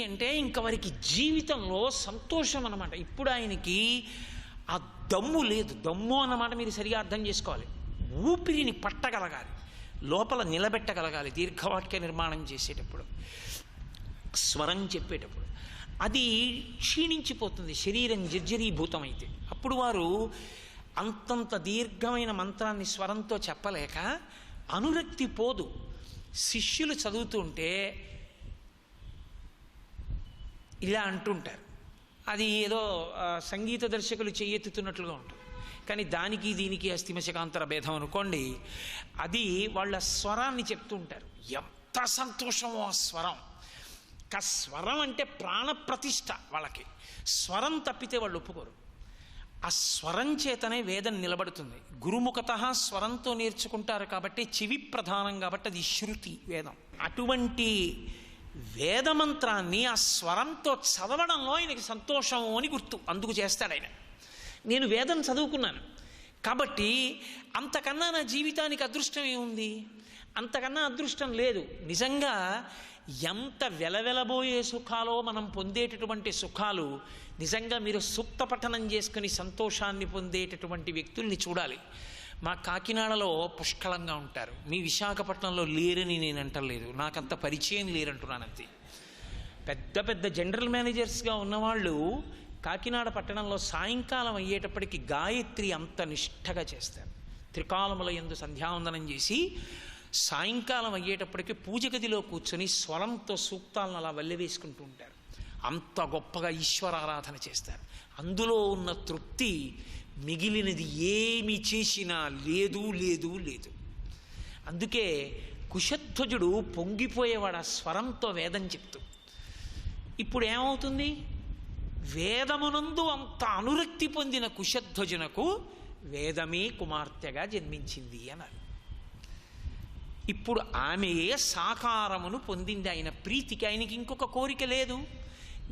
అంటే ఇంక వారికి జీవితంలో సంతోషం అన్నమాట. ఇప్పుడు ఆయనకి ఆ దమ్ము లేదు. దమ్ము అన్నమాట మీరు సరిగా అర్థం చేసుకోవాలి. ఊపిరిని పట్టగలగాలి, లోపల నిలబెట్టగలగాలి దీర్ఘవాక్య నిర్మాణం చేసేటప్పుడు, స్వరం చెప్పేటప్పుడు. అది క్షీణించిపోతుంది, శరీరం జర్జరీభూతమైతే. అప్పుడు వారు అంతంత దీర్ఘమైన మంత్రాన్ని స్వరంతో చెప్పలేక అనురక్తి పోదు. శిష్యులు చదువుతుంటే ఇలా అంటుంటారు, అది ఏదో సంగీత దర్శకులు చెయ్యెత్తుతున్నట్లుగా ఉంటుంది. కానీ దానికి దీనికి అస్థిమశకాంతర భేదం అనుకోండి. అది వాళ్ళ స్వరాన్ని చెప్తూ ఉంటారు. ఎంత సంతోషమో ఆ స్వరం. స్వరం అంటే ప్రాణప్రతిష్ఠ వాళ్ళకి. స్వరం తప్పితే వాళ్ళు ఒప్పుకోరు. ఆ స్వరం చేతనే వేదం నిలబడుతుంది. గురుముఖత స్వరంతో నేర్చుకుంటారు కాబట్టి, చెవి ప్రధానం కాబట్టి అది శృతి వేదం. అటువంటి వేదమంత్రాన్ని ఆ స్వరంతో చదవడంలో ఆయనకి సంతోషం అని గుర్తు. అందుకు చేస్తాడు ఆయన. నేను వేదం చదువుకున్నాను కాబట్టి అంతకన్నా నా జీవితానికి అదృష్టం ఏముంది? అంతకన్నా అదృష్టం లేదు. నిజంగా ఎంత వెలవెలబోయే సుఖాలో మనం పొందేటటువంటి సుఖాలు, నిజంగా మీరు సూక్త పఠనం చేసుకుని సంతోషాన్ని పొందేటటువంటి వ్యక్తుల్ని చూడాలి. మా కాకినాడలో పుష్కలంగా ఉంటారు. మీ విశాఖపట్నంలో లేరని నేను అంటలేదు, నాకంత పరిచయం లేరంటున్నానంతే. పెద్ద పెద్ద జనరల్ మేనేజర్స్గా ఉన్నవాళ్ళు కాకినాడ పట్టణంలో సాయంకాలం అయ్యేటప్పటికి గాయత్రి అంత నిష్ఠగా చేస్తారు. త్రికాలముల యందు సంధ్యావందనం చేసి సాయంకాలం అయ్యేటప్పటికి పూజ గదిలో కూర్చొని స్వరంతో సూక్తాలను అలా వల్లెవేసుకుంటూ ఉంటారు. అంత గొప్పగా ఈశ్వరారాధన చేస్తారు. అందులో ఉన్న తృప్తి మిగిలినది ఏమి చేసినా లేదు లేదు లేదు. అందుకే కుశధ్వజుడు పొంగిపోయేవాడు ఆ స్వరంతో వేదం చెప్తూ. ఇప్పుడు ఏమవుతుంది? వేదమునందు అంత అనురక్తి పొందిన కుశధ్వజునకు వేదమే కుమార్తెగా జన్మించింది అన్నారు. ఇప్పుడు ఆమెయే సాకారమును పొందింది. ఆయన ప్రీతికి ఆయనకి ఇంకొక కోరిక లేదు.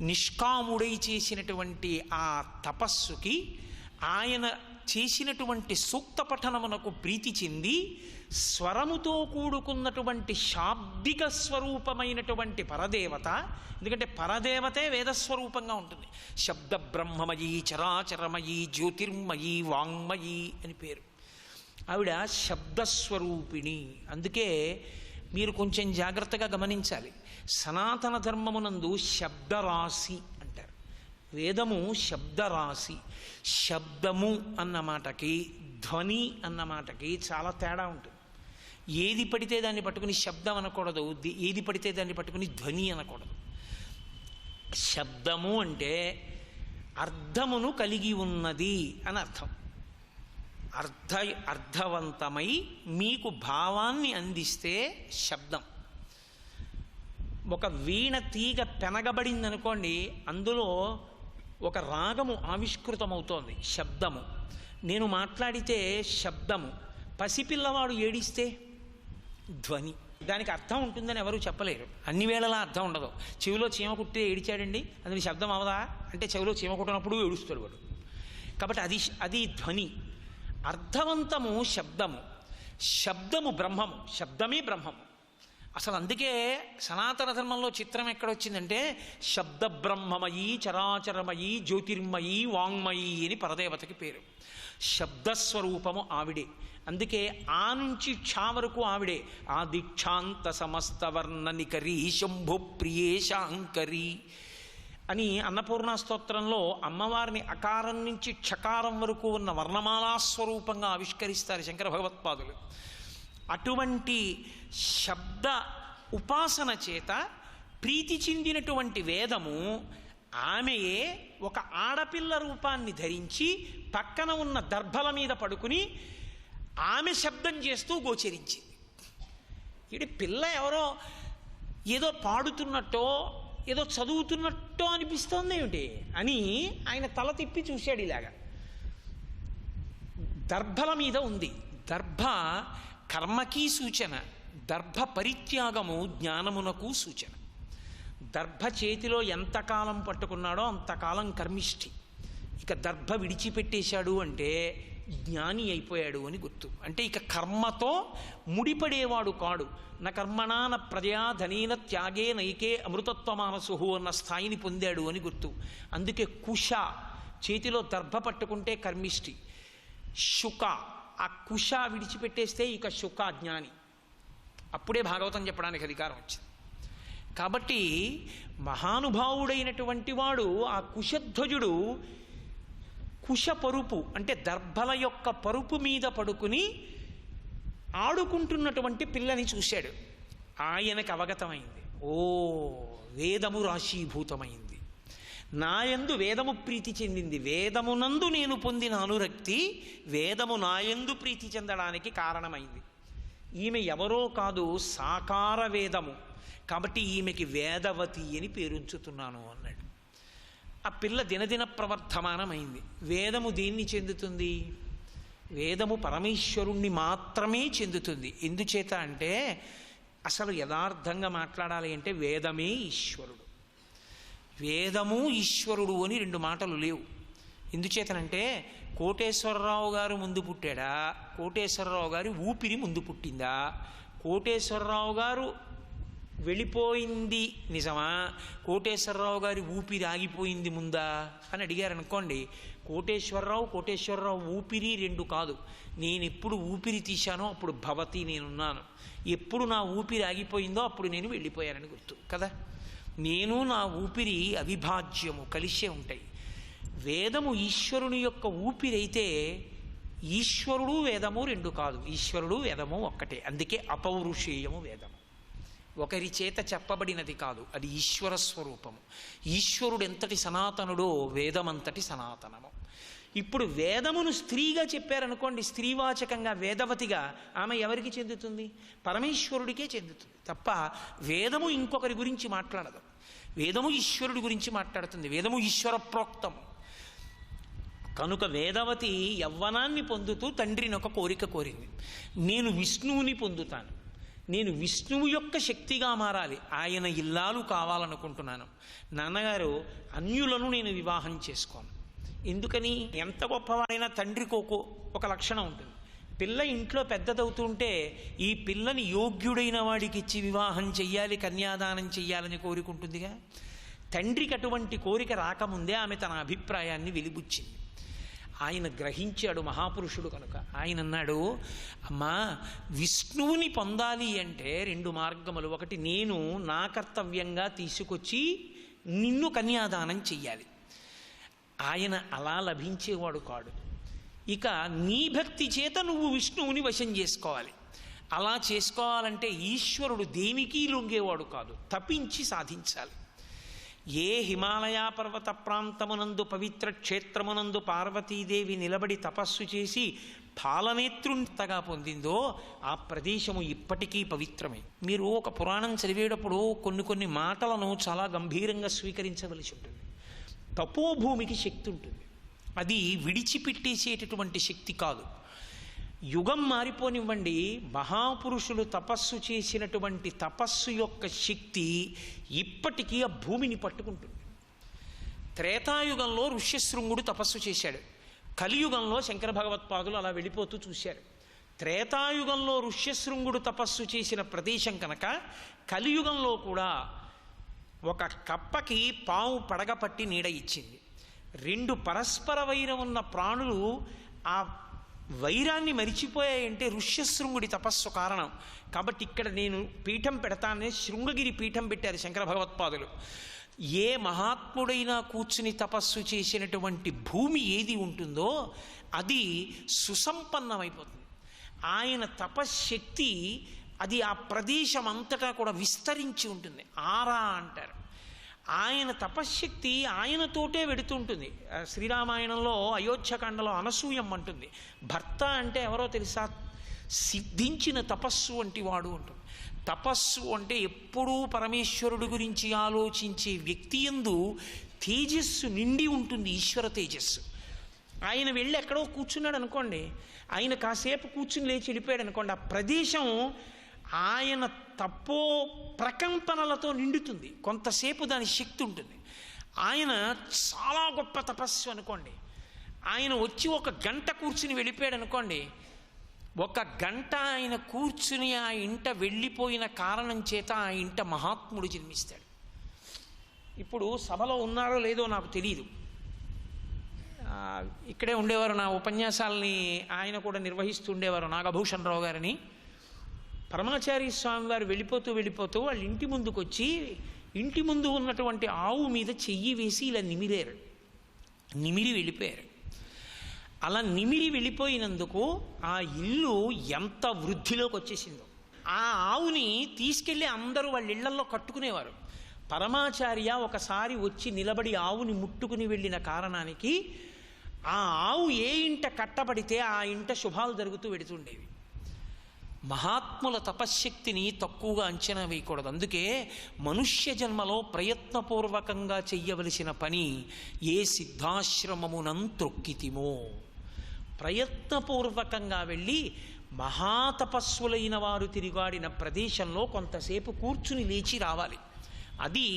నిష్కాముడై చేసినటువంటి ఆ తపస్సుకి, ఆయన చేసినటువంటి సూక్త పఠనమునకు ప్రీతి చెంది స్వరముతో కూడుకున్నటువంటి శాబ్దిక స్వరూపమైనటువంటి పరదేవత, ఎందుకంటే పరదేవతే వేదస్వరూపంగా ఉంటుంది. శబ్ద బ్రహ్మమయీ చరాచరమయీ జ్యోతిర్మయీ వాంగ్మయీ అని పేరు. ఆవిడ శబ్దస్వరూపిణి. అందుకే మీరు కొంచెం జాగ్రత్తగా గమనించాలి. సనాతన ధర్మమునందు శబ్దరాశి అంటారు. వేదము శబ్దరాశి. శబ్దము అన్న మాటకి, ధ్వని అన్న మాటకి చాలా తేడా ఉంటుంది. ఏది పడితే దాన్ని పట్టుకుని శబ్దం అనకూడదు, ఏది పడితే దాన్ని పట్టుకుని ధ్వని అనకూడదు. శబ్దము అంటే అర్థమును కలిగి ఉన్నది అని అర్థం. అర్థవంతమై మీకు భావాన్ని అందిస్తే శబ్దం. ఒక వీణ తీగ పెనగబడిందనుకోండి, అందులో ఒక రాగము ఆవిష్కృతమవుతోంది, శబ్దము. నేను మాట్లాడితే శబ్దము. పసిపిల్లవాడు ఏడిస్తే ధ్వని. దానికి అర్థం ఉంటుందని ఎవరు చెప్పలేరు. అన్ని వేళలా అర్థం ఉండదు. చెవిలో చీమ కుట్టే ఏడిచాడండి, అది శబ్దం అవదా అంటే చెవిలో చీమ కుట్టినప్పుడు ఏడుస్తాడు వాడు. కాబట్టి అది ధ్వని. అర్థవంతము శబ్దము. శబ్దము బ్రహ్మము. శబ్దమే బ్రహ్మము. అసలు అందుకే సనాతన ధర్మంలో చిత్రం ఎక్కడొచ్చిందంటే శబ్ద బ్రహ్మమయీ చరాచరమయీ జ్యోతిర్మయీ వాంగ్మయీ అని పరదేవతకి పేరు. శబ్దస్వరూపము ఆవిడే. అందుకే ఆ నుంచి క్షా వరకు ఆవిడే. ఆ దీక్షాంత సమస్త వర్ణనికరీ శంభు ప్రియేశాంకరీ అని అన్నపూర్ణ స్తోత్రంలో అమ్మవారిని అకారం నుంచి క్షకారం వరకు ఉన్న వర్ణమాలాస్వరూపంగా ఆవిష్కరిస్తారు శంకర భగవత్పాదులు. అటువంటి శబ్ద ఉపాసన చేత ప్రీతి చెందినటువంటి వేదము ఆమెయే ఒక ఆడపిల్ల రూపాన్ని ధరించి పక్కన ఉన్న దర్భల మీద పడుకుని ఆమె శబ్దం చేస్తూ గోచరించింది. ఇది పిల్ల ఎవరో ఏదో పాడుతున్నట్టో ఏదో చదువుతున్నట్టో అనిపిస్తోంది ఏమిటి అని ఆయన తల తిప్పి చూశాడు. ఇలాగా దర్భల మీద ఉంది. దర్భ కర్మకి సూచన, దర్భ పరిత్యాగము జ్ఞానమునకు సూచన. దర్భ చేతిలో ఎంతకాలం పట్టుకున్నాడో అంతకాలం కర్మిష్ఠి. ఇక దర్భ విడిచిపెట్టేశాడు అంటే జ్ఞాని అయిపోయాడు అని గుర్తు. అంటే ఇక కర్మతో ముడిపడేవాడు కాడు. నా కర్మణా న ప్రజా ధనీన త్యాగే నైకే అమృతత్వమానసుహు అన్న స్థాయిని పొందాడు అని గుర్తు. అందుకే కుశ, చేతిలో దర్భ పట్టుకుంటే కర్మిష్టి. శుక, ఆ కుశ విడిచిపెట్టేస్తే ఇక శుక జ్ఞాని. అప్పుడే భాగవతం చెప్పడానికి అధికారం వచ్చింది. కాబట్టి మహానుభావుడైనటువంటి వాడు ఆ కుశధ్వజుడు కుశ పరుపు అంటే దర్భల యొక్క పరుపు మీద పడుకుని ఆడుకుంటున్నటువంటి పిల్లని చూశాడు. ఆయనకు అవగతమైంది, ఓ వేదము రాశీభూతమైంది, నాయందు వేదము ప్రీతి చెందింది, వేదమునందు నేను పొందిన అనురక్తి వేదము నాయందు ప్రీతి చెందడానికి కారణమైంది. ఈమె ఎవరో కాదు, సాకార వేదము, కాబట్టి ఈమెకి వేదవతి అని పేరుంచుతున్నాను అన్నాడు. ఆ పిల్ల దినదిన ప్రవర్ధమానమైంది. వేదము దేన్ని చెందుతుంది? వేదము పరమేశ్వరుణ్ణి మాత్రమే చెందుతుంది. ఎందుచేత అంటే అసలు యథార్థంగా మాట్లాడాలి అంటే వేదమే ఈశ్వరుడు, వేదము ఈశ్వరుడు అని రెండు మాటలు లేవు. ఎందుచేతనంటే కోటేశ్వరరావు గారు ముందు పుట్టాడా, కోటేశ్వరరావు గారి ఊపిరి ముందు పుట్టిందా, కోటేశ్వరరావు గారు వెళ్ళిపోయింది నిజమా, కోటేశ్వరరావు గారి ఊపిరి ఆగిపోయింది ముందా అని అడిగారు అనుకోండి, కోటేశ్వరరావు ఊపిరి రెండు కాదు. నేను ఎప్పుడు ఊపిరి తీశానో అప్పుడు భవతి నేనున్నాను, ఎప్పుడు నా ఊపిరి ఆగిపోయిందో అప్పుడు నేను వెళ్ళిపోయానని గుర్తు కదా. నేను నా ఊపిరి అవిభాజ్యము, కలిసే ఉంటాయి. వేదము ఈశ్వరుని యొక్క ఊపిరైతే ఈశ్వరుడు వేదము రెండు కాదు, ఈశ్వరుడు వేదము ఒక్కటే. అందుకే అపౌరుషేయము వేదము, ఒకరి చేత చెప్పబడినది కాదు, అది ఈశ్వర స్వరూపము. ఈశ్వరుడు ఎంతటి సనాతనుడో వేదమంతటి సనాతనము. ఇప్పుడు వేదమును స్త్రీగా చెప్పారనుకోండి, స్త్రీవాచకంగా వేదవతిగా, ఆమె ఎవరికి చెందుతుంది? పరమేశ్వరుడికే చెందుతుంది తప్ప వేదము ఇంకొకరి గురించి మాట్లాడదు. వేదము ఈశ్వరుడి గురించి మాట్లాడుతుంది, వేదము ఈశ్వర ప్రోక్తము. కనుక వేదవతి యవ్వనాన్ని పొందుతూ తండ్రిని ఒక కోరిక కోరింది, నేను విష్ణువుని పొందుతాను, నేను విష్ణువు యొక్క శక్తిగా మారాలి, ఆయన ఇల్లాలు కావాలనుకుంటున్నాను. నాన్నగారు అన్యులను నేను వివాహం చేసుకోను. ఎందుకని? ఎంత గొప్పవాడైనా తండ్రికి ఒక లక్షణం ఉంటుంది. పిల్ల ఇంట్లో పెద్దదవుతుంటే ఈ పిల్లని యోగ్యుడైన వాడికి ఇచ్చి వివాహం చెయ్యాలి, కన్యాదానం చెయ్యాలని కోరుకుంటుందిగా. తండ్రికి అటువంటి కోరిక రాకముందే ఆమె తన అభిప్రాయాన్ని వెలిబుచ్చింది. ఆయన గ్రహించాడు, మహాపురుషుడు కనుక. ఆయన అన్నాడు, అమ్మా విష్ణువుని పొందాలి అంటే రెండు మార్గములు. ఒకటి, నేను నా కర్తవ్యంగా తీసుకొచ్చి నిన్ను కన్యాదానం చెయ్యాలి. ఆయన అలా లభించేవాడు కాడు. ఇక నీ భక్తి చేత నువ్వు విష్ణువుని వశం చేసుకోవాలి. అలా చేసుకోవాలంటే ఈశ్వరుడు దేనికి లొంగేవాడు కాదు, తపించి సాధించాలి. ఏ హిమాలయ పర్వత ప్రాంతమునందు పవిత్ర క్షేత్రమునందు పార్వతీదేవి నిలబడి తపస్సు చేసి పాలనేత్రుంతగా పొందిందో ఆ ప్రదేశము ఇప్పటికీ పవిత్రమే. మీరు ఒక పురాణం చదివేటప్పుడు కొన్ని మాటలను చాలా గంభీరంగా స్వీకరించవలసి ఉంటుంది. తపోభూమికి శక్తి ఉంటుంది, అది విడిచిపెట్టేసేటటువంటి శక్తి కాదు. యుగం మారిపోనివ్వండి, మహాపురుషులు తపస్సు చేసినటువంటి తపస్సు యొక్క శక్తి ఇప్పటికీ ఆ భూమిని పట్టుకుంటుంది. త్రేతాయుగంలో ఋష్యశృంగుడు తపస్సు చేశాడు, కలియుగంలో శంకర భగవత్పాదులు అలా వెళ్ళిపోతూ చూశారు. త్రేతాయుగంలో ఋష్యశృంగుడు తపస్సు చేసిన ప్రదేశం కనుక కలియుగంలో కూడా ఒక కప్పకి పాము పడగ పట్టి నీడ ఇచ్చింది. రెండు పరస్పర వైరం ఉన్న ప్రాణులు ఆ వైరాన్ని మరిచిపోయాయంటే ఋష్యశృంగుడి తపస్సు కారణం. కాబట్టి ఇక్కడ నేను పీఠం పెడతానే శృంగగిరి పీఠం పెట్టారు శంకర భగవత్పాదులు. ఏ మహాత్ముడైనా కూర్చుని తపస్సు చేసినటువంటి భూమి ఏది ఉంటుందో అది సుసంపన్నమైపోతుంది. ఆయన తపశ్శక్తి అది ఆ ప్రదేశం అంతటా కూడా విస్తరించి ఉంటుంది. ఆరా అంటారు. ఆయన తపశ్శక్తి ఆయనతోటే వెడుతుంటుంది. శ్రీరామాయణంలో అయోధ్యకాండలో అనసూయం అంటుంది, భర్త అంటే ఎవరో తెలుసా? సిద్ధించిన తపస్సు వంటి వాడు ఉంటుంది. తపస్సు అంటే ఎప్పుడూ పరమేశ్వరుడు గురించి ఆలోచించే వ్యక్తి యందు తేజస్సు నిండి ఉంటుంది, ఈశ్వర తేజస్సు. ఆయన వెళ్ళి ఎక్కడో కూర్చున్నాడు అనుకోండి, ఆయన కాసేపు కూర్చుని లేచి వెళ్ళిపోయాడు అనుకోండి, ఆ ప్రదేశం ఆయన తపో ప్రకంపనలతో నిండుతుంది. కొంతసేపు దాని శక్తి ఉంటుంది. ఆయన చాలా గొప్ప తపస్సు అనుకోండి, ఆయన వచ్చి ఒక గంట కూర్చుని వెళ్ళిపోయాడు అనుకోండి, ఒక గంట ఆయన కూర్చుని ఆ ఇంట వెళ్ళిపోయిన కారణం చేత ఆ ఇంట మహాత్ముడు జన్మిస్తాడు. ఇప్పుడు సభలో ఉన్నారో లేదో నాకు తెలియదు, ఇక్కడే ఉండేవారు, నా ఉపన్యాసాలని ఆయన కూడా నిర్వహిస్తూ ఉండేవారు, నాగభూషణ్ రావు గారిని. పరమాచార్య స్వామి వారు వెళ్ళిపోతూ వాళ్ళ ఇంటి ముందుకు వచ్చి ఇంటి ముందు ఉన్నటువంటి ఆవు మీద చెయ్యి వేసి ఇలా నిమిరి వెళ్ళిపోయారు. అలా నిమిరి వెళ్ళిపోయినందుకు ఆ ఇల్లు ఎంత వృద్ధిలోకి వచ్చేసిందో. ఆ ఆవుని తీసుకెళ్ళి అందరూ వాళ్ళ ఇళ్లల్లో కట్టుకునేవారు. పరమాచార్య ఒకసారి వచ్చి నిలబడి ఆవుని ముట్టుకుని వెళ్ళిన కారణానికి ఆ ఆవు ఏ ఇంట కట్టబడితే ఆ ఇంట శుభాలు జరుగుతూ వెడుతుండేవి. మహాత్ముల తపశ్శక్తిని తక్కువగా అంచనా వేయకూడదు. అందుకే మనుష్య జన్మలో ప్రయత్నపూర్వకంగా చెయ్యవలసిన పని ఏ సిద్ధాశ్రమమునం త్రొక్కితిమో, ప్రయత్నపూర్వకంగా వెళ్ళి మహాతపస్సులైన వారు తిరిగాడిన ప్రదేశంలో కొంతసేపు కూర్చుని లేచి రావాలి. అది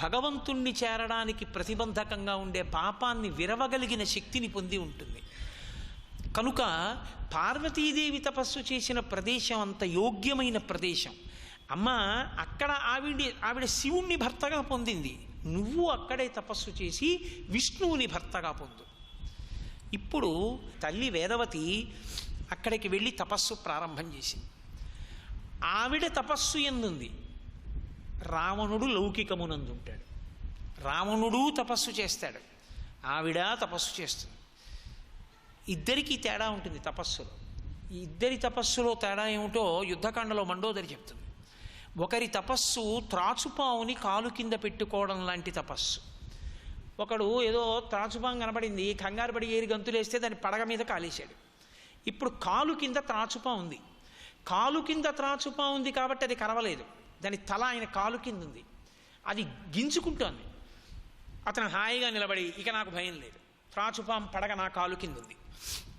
భగవంతుణ్ణి చేరడానికి ప్రతిబంధకంగా ఉండే పాపాన్ని విరవగలిగిన శక్తిని పొంది ఉంటుంది. కనుక పార్వతీదేవి తపస్సు చేసిన ప్రదేశం అంత యోగ్యమైన ప్రదేశం. అమ్మ అక్కడ ఆవిడ శివుణ్ణి భర్తగా పొందింది, నువ్వు అక్కడే తపస్సు చేసి విష్ణువుని భర్తగా పొందు. ఇప్పుడు తల్లి వేదవతి అక్కడికి వెళ్ళి తపస్సు ప్రారంభం చేసింది. ఆవిడ తపస్సు ఎందుంది, రావణుడు లౌకికమునందుంటాడు. రావణుడు తపస్సు చేస్తాడు, ఆవిడ తపస్సు చేస్తుంది. ఇద్దరికీ తేడా ఉంటుంది తపస్సులో. ఈ ఇద్దరి తపస్సులో తేడా ఏమిటో యుద్ధకాండలో మండోదరి చెప్తుంది. ఒకరి తపస్సు త్రాచుపావుని కాలు కింద పెట్టుకోవడం లాంటి తపస్సు. ఒకడు ఏదో త్రాచుపాం కనబడింది, కంగారు పడి ఏరి గంతులేస్తే దాని పడగ మీద కాలేశాడు. ఇప్పుడు కాలు కింద త్రాచుపా ఉంది, కాలు కింద త్రాచుపా ఉంది కాబట్టి అది కరవలేదు, దాని తల ఆయన కాలు కింద ఉంది, అది గింజుకుంటోంది. అతను హాయిగా నిలబడి ఇక నాకు భయం లేదు, త్రాచుపాం పడగ నా కాలు కింద ఉంది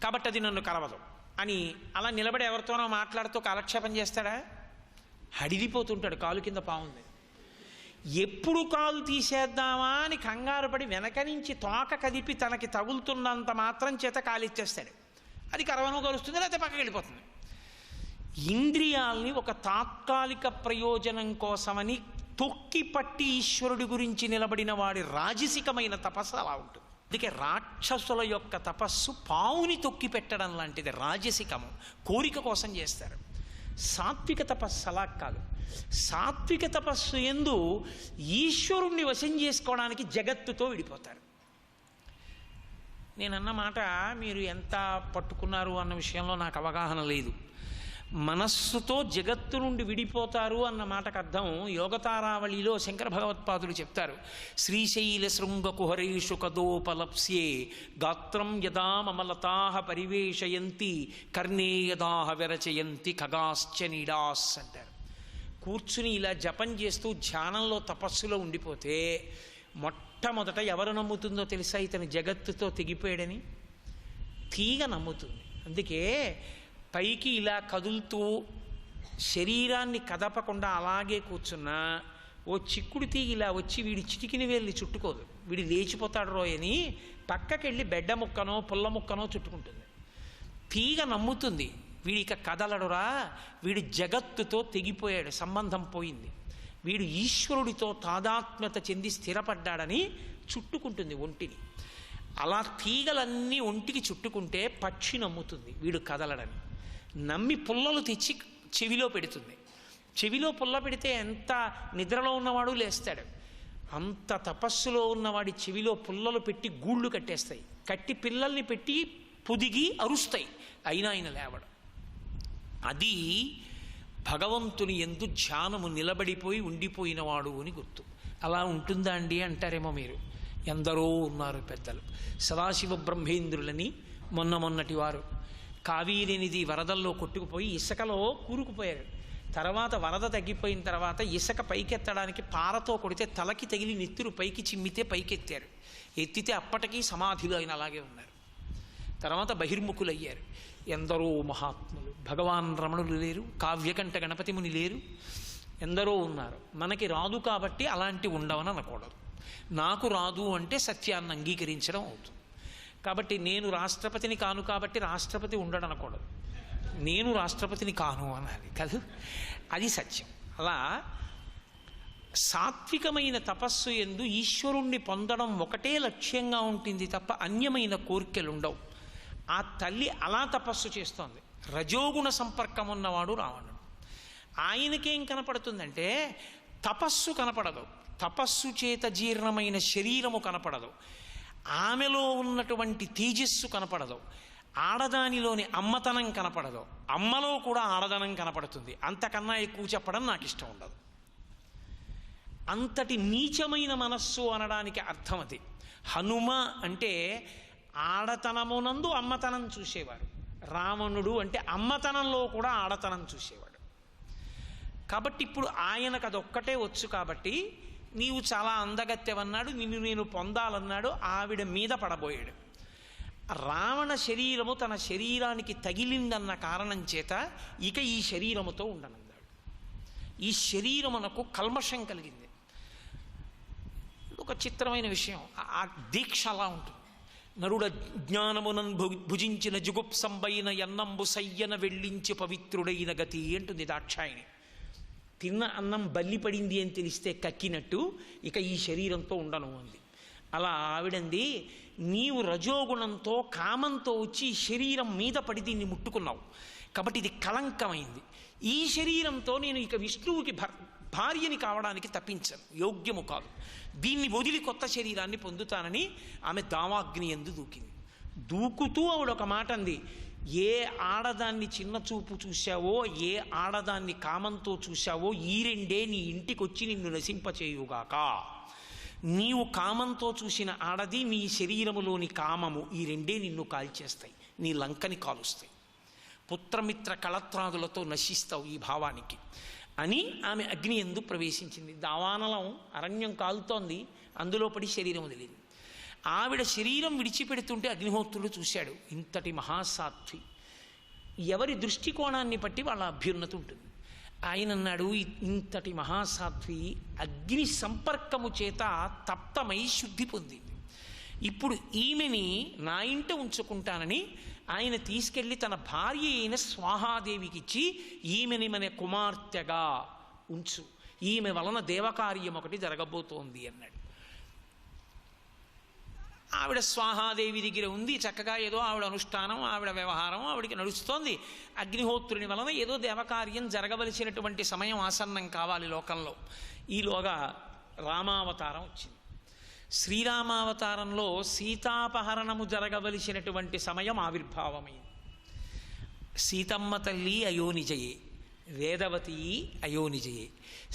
కాబట్టి అది నన్ను కరవదు అని అలా నిలబడి ఎవరితోనో మాట్లాడుతూ కాలక్షేపం చేస్తాడా? హడిలిపోతుంటాడు కాలు కింద పావుంది. ఎప్పుడు కాలు తీసేద్దామా అని కంగారు పడి వెనక నుంచి తోక కదిపి తనకి తగులుతున్నంత మాత్రం చేత కాలిచ్చేస్తాడు, అది కరవను కలుస్తుంది, లేకపోతే పక్కకి వెళ్ళిపోతుంది. ఇంద్రియాల్ని ఒక తాత్కాలిక ప్రయోజనం కోసమని తొక్కి పట్టి ఈశ్వరుడి గురించి నిలబడిన వాడి రాజసికమైన తపస్సు అలా ఉంటుంది. అందుకే రాక్షసుల యొక్క తపస్సు పావుని తొక్కి పెట్టడం లాంటిది, రాజసికము, కోరిక కోసం చేస్తారు. సాత్విక తపస్సు అలా కాదు. సాత్విక తపస్సు యందు ఈశ్వరుణ్ణి వశం చేసుకోవడానికి జగత్తుతో విడిపోతారు. నేనన్న మాట మీరు ఎంత పట్టుకున్నారు అన్న విషయంలో నాకు అవగాహన లేదు. మనస్సుతో జగత్తు నుండి విడిపోతారు అన్న మాటకు అర్థం యోగతారావళిలో శంకర భగవత్పాదులు చెప్తారు. శ్రీశైల శృంగ కుహరేషు కదోపలప్స్యే గాత్రం యదా మమలతాహ పరివేశయంతి కర్ణే యదాహ విరచయంతి ఖగాశ్చ నీడాస్ అంటారు. కూర్చుని ఇలా జపం చేస్తూ ధ్యానంలో తపస్సులో ఉండిపోతే మొట్టమొదట ఎవరు నమ్ముతుందో తెలుసా? ఇతను జగత్తుతో తెగిపోయాడని తీగ నమ్ముతుంది. అందుకే పైకి ఇలా కదులుతూ శరీరాన్ని కదపకుండా అలాగే కూర్చున్నా ఓ చిక్కుడు తీగ ఇలా వచ్చి వీడి చిటికిని వేళ్ళని చుట్టుకోదు, వీడి లేచిపోతాడు రోయని పక్కకెళ్ళి బెడ్డ ముక్కనో పుల్ల ముక్కనో చుట్టుకుంటుంది. తీగ నమ్ముతుంది వీడిక కదలడురా, వీడు జగత్తుతో తెగిపోయాడు, సంబంధం పోయింది, వీడు ఈశ్వరుడితో తాదాత్మ్యత చెంది స్థిరపడ్డాడని చుట్టుకుంటుంది ఒంటిని. అలా తీగలన్నీ ఒంటికి చుట్టుకుంటే పక్షి నమ్ముతుంది వీడు కదలడని. నమ్మి పుల్లలు తెచ్చి చెవిలో పెడుతుంది. చెవిలో పుల్ల పెడితే ఎంత నిద్రలో ఉన్నవాడు లేస్తాడు. అంత తపస్సులో ఉన్నవాడి చెవిలో పుల్లలు పెట్టి గూళ్ళు కట్టేస్తాయి, కట్టి పిల్లల్ని పెట్టి పొదిగి అరుస్తాయి, అయినా ఆయన లేవడం. అది భగవంతుని యందు ధ్యానము నిలబడిపోయి ఉండిపోయినవాడు అని గుర్తు. అలా ఉంటుందా అండి అంటారేమో మీరు. ఎందరో ఉన్నారు పెద్దలు, సదాశివ బ్రహ్మేంద్రులని మొన్నటి వారు కావేరీ నది వరదల్లో కొట్టుకుపోయి ఇసుకలో కూరుకుపోయారు. తర్వాత వరద తగ్గిపోయిన తర్వాత ఇసుక పైకెత్తడానికి పారతో కొడితే తలకి తగిలి నెత్తురు పైకి చిమ్మితే పైకెత్తారు. ఎత్తితే అప్పటికీ సమాధిలో ఆయన అలాగే ఉన్నారు. తర్వాత బహిర్ముఖులయ్యారు. ఎందరో మహాత్ములు, భగవాన్ రమణులు లేరు, కావ్యకంఠ గణపతి ముని లేరు, ఎందరో ఉన్నారు. మనకి రాదు కాబట్టి అలాంటి ఉండవని అనకూడదు. నాకు రాదు అంటే సత్యాన్ని అంగీకరించడం అవుతుంది. కాబట్టి నేను రాష్ట్రపతిని కాను కాబట్టి రాష్ట్రపతి ఉండడు అనకూడదు, నేను రాష్ట్రపతిని కాను అనాలి కదా. అది సత్యం. అలా సాత్వికమైన తపస్సు యందు ఈశ్వరుణ్ణి పొందడం ఒకటే లక్ష్యంగా ఉంటుంది తప్ప అన్యమైన కోరికలు ఉండవు. ఆ తల్లి అలా తపస్సు చేస్తోంది. రజోగుణ సంపర్కం ఉన్నవాడు రావణుడు. ఆయనకేం కనపడుతుందంటే తపస్సు కనపడదు, తపస్సు చేత జీర్ణమైన శరీరము కనపడదు, ఆమెలో ఉన్నటువంటి తేజస్సు కనపడదు, ఆడదానిలోని అమ్మతనం కనపడదు, అమ్మలో కూడా ఆడదనం కనపడుతుంది. అంతకన్నా ఎక్కువ చెప్పడం నాకు ఇష్టం ఉండదు. అంతటి నీచమైన మనస్సు అనడానికి అర్థం అది. హనుమ అంటే ఆడతనమునందు అమ్మతనం చూసేవారు, రావణుడు అంటే అమ్మతనంలో కూడా ఆడతనం చూసేవాడు. కాబట్టి ఇప్పుడు ఆయనకు అదొక్కటే వచ్చు కాబట్టి నీవు చాలా అందగత్తెవన్నాడు, నిన్ను నేను పొందాలన్నాడు, ఆవిడ మీద పడబోయాడు. రావణ శరీరము తన శరీరానికి తగిలిందన్న కారణం చేత ఇక ఈ శరీరముతో ఉండనన్నాడు. ఈ శరీరమునకు కల్మషం కలిగింది. ఒక చిత్రమైన విషయం, ఆ దీక్ష అలా ఉంటుంది. నరుడ జ్ఞానమునన్ భుజించిన జుగుప్సంబైన ఎన్నంబు సయ్యన వెళ్ళించి పవిత్రుడైన గతి అంటుంది దాక్షాయిని. తిన్న అన్నం బల్లిపడింది అని తెలిస్తే కక్కినట్టు ఇక ఈ శరీరంతో ఉండను అంది. అలా ఆవిడంది, నీవు రజోగుణంతో కామంతో వచ్చి ఈ శరీరం మీద పడి దీన్ని ముట్టుకున్నావు కాబట్టి ఇది కళంకమైంది. ఈ శరీరంతో నేను ఇక విష్ణువుకి భార్యని కావడానికి తప్పించను, యోగ్యము కాదు, దీన్ని వదిలి కొత్త శరీరాన్ని పొందుతానని ఆమె దావాగ్ని యందు దూకింది. దూకుతూ ఆవిడ ఒక మాట అంది, ఏ ఆడదాన్ని చిన్న చూపు చూశావో, ఏ ఆడదాన్ని కామంతో చూశావో, ఈ రెండే నీ ఇంటికి వచ్చి నిన్ను నశింపచేయుగాక. నీవు కామంతో చూసిన ఆడది, నీ శరీరములోని కామము, ఈ రెండే నిన్ను కాల్చేస్తాయి, నీ లంకని కాలుస్తాయి, పుత్రమిత్ర కళత్రాదులతో నశిస్తావు ఈ భావానికి అని ఆమె అగ్ని యందు ప్రవేశించింది. దావానలం అరణ్యం కాలుతోంది, అందులో పడి శరీరం వదిలింది. ఆవిడ శరీరం విడిచిపెడుతుంటే అగ్నిహోత్రుడు చూశాడు, ఇంతటి మహాసాధ్వి, ఎవరి దృష్టికోణాన్ని బట్టి వాళ్ళ అభ్యున్నతి ఉంటుంది. ఆయన అన్నాడు, ఇంతటి మహాసాధ్వి అగ్ని సంపర్కము చేత తప్తమై శుద్ధి పొందింది, ఇప్పుడు ఈమెని నా ఇంట ఉంచుకుంటానని ఆయన తీసుకెళ్ళి తన భార్య అయిన స్వాహాదేవికి ఇచ్చి, ఈమెని మన కుమార్తెగా ఉంచు, ఈమె వలన దేవకార్యం ఒకటి జరగబోతోంది అన్నాడు. ఆవిడ స్వాహాదేవి దగ్గర ఉంది, చక్కగా ఏదో ఆవిడ అనుష్ఠానం, ఆవిడ వ్యవహారం ఆవిడికి నడుస్తోంది. అగ్నిహోత్రుని వలన ఏదో దేవకార్యం జరగవలసినటువంటి సమయం ఆసన్నం కావాలి లోకంలో. ఈలోగా రామావతారం వచ్చింది. శ్రీరామావతారంలో సీతాపహరణము జరగవలసినటువంటి సమయం ఆవిర్భావమైంది. సీతమ్మ తల్లి అయోనిజయే, వేదవతి అయోనిజయే.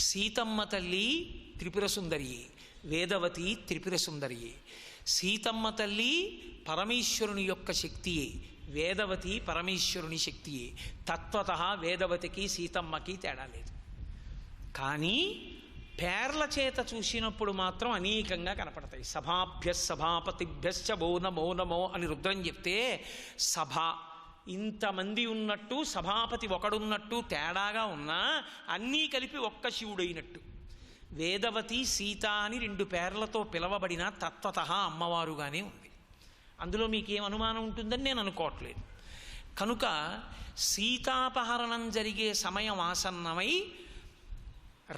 సీతమ్మ తల్లి త్రిపుర సుందరియే, వేదవతి త్రిపుర సుందరియే. సీతమ్మ తల్లి పరమేశ్వరుని యొక్క శక్తియే, వేదవతి పరమేశ్వరుని శక్తియే. తత్వత వేదవతికి సీతమ్మకి తేడా లేదు. కానీ పేర్ల చేత చూసినప్పుడు మాత్రం అనేకంగా కనపడతాయి. సభాభ్య సభాపతిభ్యశ్చ భో నమో నమో అని రుద్రం చెప్తే సభ ఇంతమంది ఉన్నట్టు, సభాపతి ఒకడున్నట్టు తేడాగా ఉన్నా అన్నీ కలిపి ఒక్క శివుడైనట్టు. వేదవతి సీత అని రెండు పేర్లతో పిలవబడిన తత్వత అమ్మవారుగానే ఉంది. అందులో మీకేం అనుమానం ఉంటుందని నేను అనుకోవట్లేదు. కనుక సీతాపహరణం జరిగే సమయం ఆసన్నమై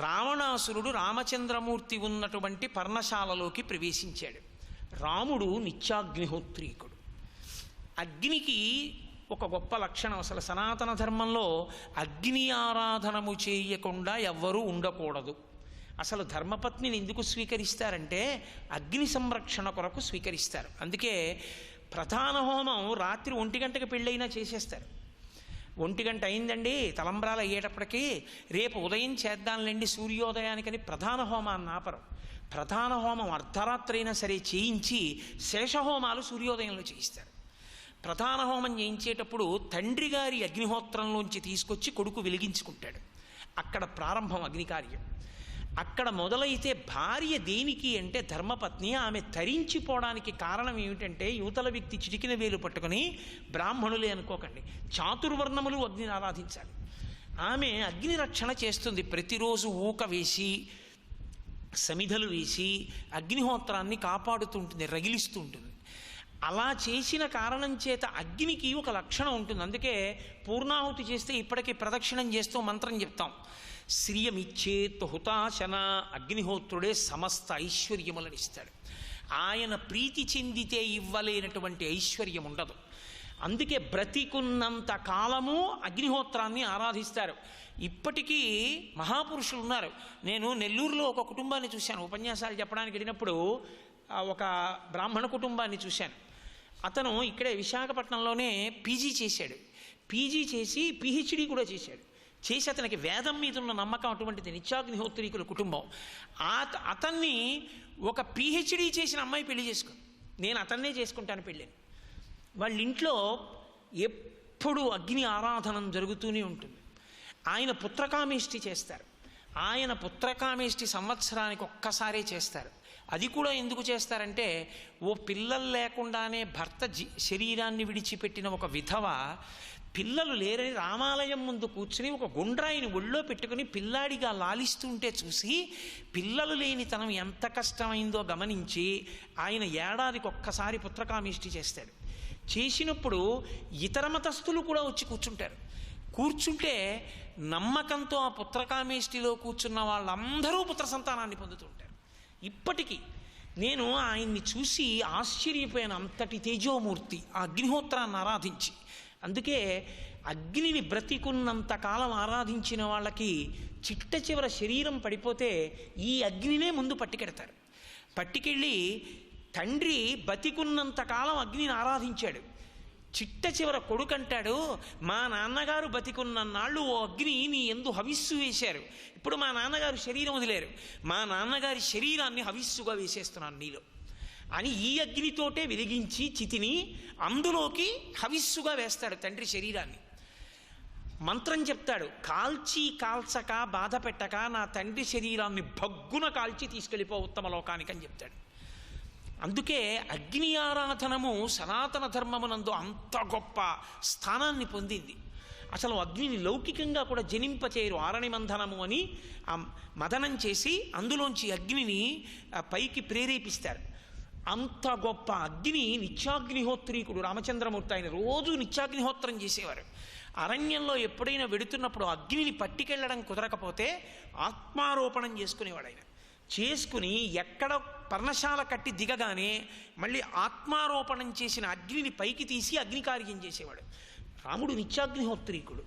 రావణాసురుడు రామచంద్రమూర్తి ఉన్నటువంటి పర్ణశాలలోకి ప్రవేశించాడు. రాముడు నిత్యాగ్నిహోత్రీకుడు. అగ్నికి ఒక గొప్ప లక్షణం, అసలు సనాతన ధర్మంలో అగ్ని ఆరాధనము చేయకుండా ఎవ్వరూ ఉండకూడదు. అసలు ధర్మపత్నిని ఎందుకు స్వీకరిస్తారంటే అగ్ని సంరక్షణ కొరకు స్వీకరిస్తారు. అందుకే ప్రధాన హోమం రాత్రి 1 గంటకి పెళ్ళైనా చేసేస్తారు. 1 గంట అయిందండి తలంబ్రాలు అయ్యేటప్పటికీ, రేపు ఉదయం చేద్దాంలేండి సూర్యోదయానికని ప్రధాన హోమాన్ని ఆపరు. ప్రధాన హోమం అర్ధరాత్రి అయినా సరే చేయించి శేషహోమాలు సూర్యోదయంలో చేయిస్తారు. ప్రధాన హోమం చేయించేటప్పుడు తండ్రి గారి అగ్నిహోత్రంలోంచి తీసుకొచ్చి కొడుకు వెలిగించుకుంటాడు. అక్కడ ప్రారంభం అగ్నికార్యం. అక్కడ మొదలైతే భార్య దేనికి అంటే ధర్మపత్ని. ఆమె తరించిపోవడానికి కారణం ఏమిటంటే యువతల వ్యక్తి చిటికిన వేలు పట్టుకొని, బ్రాహ్మణులే అనుకోకండి, చాతుర్వర్ణములు అగ్నిని ఆరాధించాలి. ఆమె అగ్ని రక్షణ చేస్తుంది. ప్రతిరోజు ఊక వేసి సమిధలు వేసి అగ్నిహోత్రాన్ని కాపాడుతూ ఉంటుంది, రగిలిస్తూ ఉంటుంది. అలా చేసిన కారణం చేత అగ్నికి ఒక లక్షణం ఉంటుంది. అందుకే పూర్ణాహుతి చేస్తే ఇప్పటికీ ప్రదక్షిణం చేస్తూ మంత్రం చెప్తాం. శ్రియమిచ్చేత్ హుతాశన, అగ్నిహోత్రుడే సమస్త ఐశ్వర్యములను ఇస్తాడు. ఆయన ప్రీతి చెందితే ఇవ్వలేనటువంటి ఐశ్వర్యం ఉండదు. అందుకే బ్రతికున్నంత కాలము అగ్నిహోత్రాన్ని ఆరాధిస్తారు. ఇప్పటికీ మహాపురుషులు ఉన్నారు. నేను నెల్లూరులో ఒక కుటుంబాన్ని చూశాను. ఉపన్యాసాలు చెప్పడానికి వెళ్ళినప్పుడు ఒక బ్రాహ్మణ కుటుంబాన్ని చూశాను. అతను ఇక్కడే విశాఖపట్నంలోనే పీజీ చేశాడు. పీజీ చేసి పిహెచ్డి కూడా చేశాడు. చేసి అతనికి వేదం మీద ఉన్న నమ్మకం అటువంటిది. నిత్యాగ్నిహోత్రీకుల కుటుంబం. అతన్ని ఒక పిహెచ్డి చేసిన అమ్మాయి పెళ్లి చేసుకుంది. నేను అతన్నే చేసుకుంటాను పెళ్ళిని. వాళ్ళ ఇంట్లో ఎప్పుడు అగ్ని ఆరాధన జరుగుతూనే ఉంటుంది. ఆయన పుత్రకామేష్టి చేస్తారు. ఆయన పుత్రకామేష్టి సంవత్సరానికి ఒక్కసారే చేస్తారు. అది కూడా ఎందుకు చేస్తారంటే, ఓ పిల్లలు లేకుండానే భర్త శరీరాన్ని విడిచిపెట్టిన ఒక విధవ పిల్లలు లేరని రామాలయం ముందు కూర్చుని ఒక గుండ్రాయిని ఒళ్ళో పెట్టుకుని పిల్లాడిగా లాలిస్తుంటే చూసి పిల్లలు లేని తనం ఎంత కష్టమైందో గమనించి ఆయన ఏడాదికి ఒక్కసారి పుత్రకామేష్టి చేస్తాడు. చేసినప్పుడు ఇతర మతస్థులు కూడా వచ్చి కూర్చుంటారు. కూర్చుంటే నమ్మకంతో ఆ పుత్రకామేష్టిలో కూర్చున్న వాళ్ళందరూ పుత్ర సంతానాన్ని పొందుతుంటారు. ఇప్పటికీ నేను ఆయన్ని చూసి ఆశ్చర్యపోయాను. అంతటి తేజోమూర్తి ఆ అగ్నిహోత్రాన్ని ఆరాధించి. అందుకే అగ్నిని బ్రతికున్నంత కాలం ఆరాధించిన వాళ్ళకి చిట్ట చివర శరీరం పడిపోతే ఈ అగ్నినే ముందు పట్టుకెడతారు. పట్టుకెళ్ళి తండ్రి బతికున్నంత కాలం అగ్నిని ఆరాధించాడు. చిట్ట చివర కొడుకంటాడు, మా నాన్నగారు బతికున్న నాళ్ళు ఓ అగ్ని నీ ఎందు హవిస్సు వేశారు. ఇప్పుడు మా నాన్నగారు శరీరం వదిలేరు. మా నాన్నగారి శరీరాన్ని హవిస్సుగా వేసేస్తున్నాను నీలో అని ఈ అగ్నితోటే వెలిగించి చితిని అందులోకి హవిస్సుగా వేస్తాడు తండ్రి శరీరాన్ని. మంత్రం చెప్తాడు, కాల్చి కాల్చక బాధ పెట్టక నా తండ్రి శరీరాన్ని భగ్గున కాల్చి తీసుకెళ్ళిపో ఉత్తమ లోకానికి అని చెప్తాడు. అందుకే అగ్ని ఆరాధనము సనాతన ధర్మమునందు అంత గొప్ప స్థానాన్ని పొందింది. అసలు అగ్నిని లౌకికంగా కూడా జనింపచేయరు. ఆరణిమంధనము అని ఆ మదనం చేసి అందులోంచి అగ్నిని పైకి ప్రేరేపిస్తారు. అంత గొప్ప అగ్ని నిత్యాగ్నిహోత్రీకుడు రామచంద్రమూర్తి ఆయన రోజు నిత్యాగ్నిహోత్రం చేసేవారు. అరణ్యంలో ఎప్పుడైనా వెడుతున్నప్పుడు అగ్నిని పట్టుకెళ్ళడం కుదరకపోతే ఆత్మారోపణం చేసుకునేవాడు. ఆయన చేసుకుని ఎక్కడ పర్ణశాల కట్టి దిగగానే మళ్ళీ ఆత్మారోపణం చేసిన అగ్నిని పైకి తీసి అగ్నికార్యం చేసేవాడు. రాముడు నిత్యాగ్నిహోత్రీకుడు.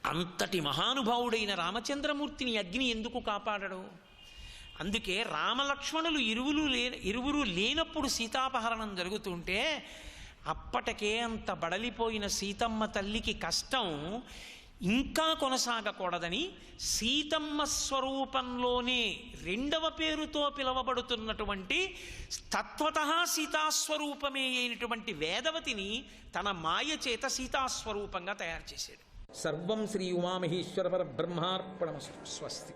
అంతటి మహానుభావుడైన రామచంద్రమూర్తిని అగ్ని ఎందుకు కాపాడడు? అందుకే రామలక్ష్మణులు ఇరువురు లేనప్పుడు సీతాపహరణం జరుగుతుంటే అప్పటికే అంత బడలిపోయిన సీతమ్మ తల్లికి కష్టం ఇంకా కొనసాగకూడదని సీతమ్మ స్వరూపంలోనే రెండవ పేరుతో పిలువబడుతున్నటువంటి తత్వతః సీతాస్వరూపమే అయినటువంటి వేదవతిని తన మాయ చేత సీతాస్వరూపంగా తయారు చేశాడు. సర్వం శ్రీ ఉమామహేశ్వర పరబ్రహ్మార్పణమస్తు. స్వస్తి.